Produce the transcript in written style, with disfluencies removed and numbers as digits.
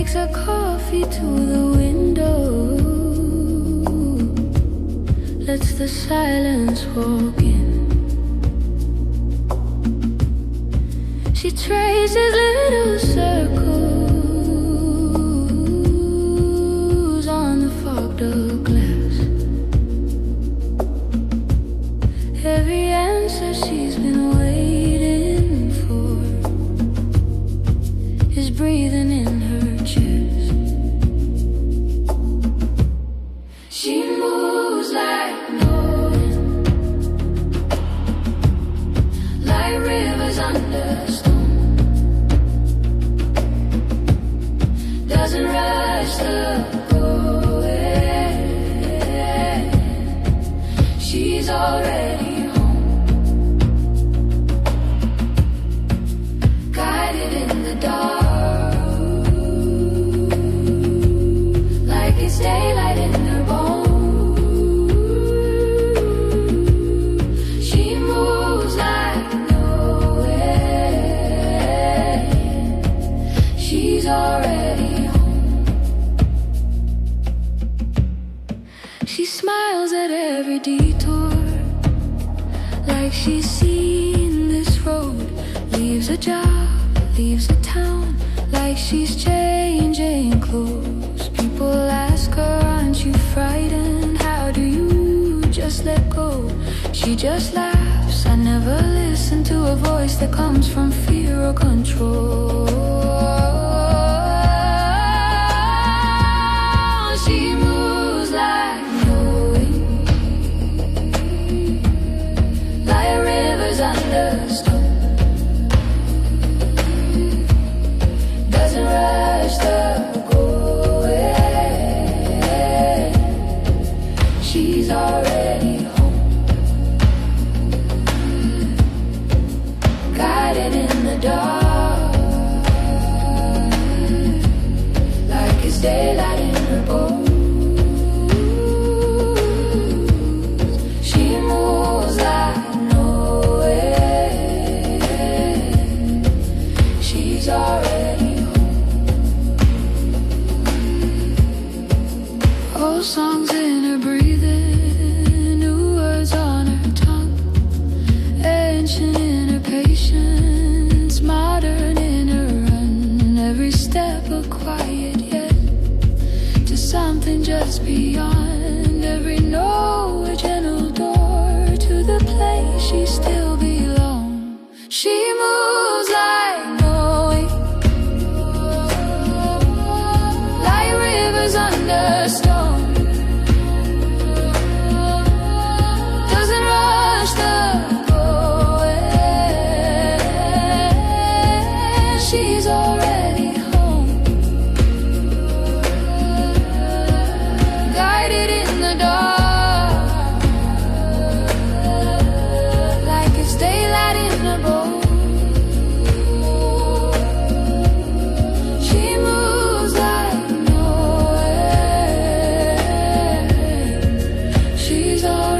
takes her coffee to the window, lets the silence walk in. She traces little circles on the fogged up glass. Every answer she's been waiting for is breathing in her chest. She moves like no wind, like rivers under stone. Doesn't rush the going. She's already home, guided in the dark, like it's daylight in her bones. She moves like no wind. She's already home. She smiles at every detour, like she's seen this road. Leaves a job, leaves a town, like she's changing clothes. People ask her, aren't you frightened? How do you just let go? She just laughs. I never listen to a voice that comes from fear or control. She moves like no wind, like rivers under stone. Doesn't rush the going. She's already home, guided in the dark, like it's daylight in her bones. She moves like no wind. She's already home. Old songs in her breathing, new words on her tongue, ancient in her patience, modern in her run. Every step a quiet yet to something just beyond. Every no a gentle door to the place she still belongs. She moves like no wind, like rivers under stone. Doesn't rush the going. She's already home, guided in the dark, like it's daylight in her bones. She moves like no wind. She's already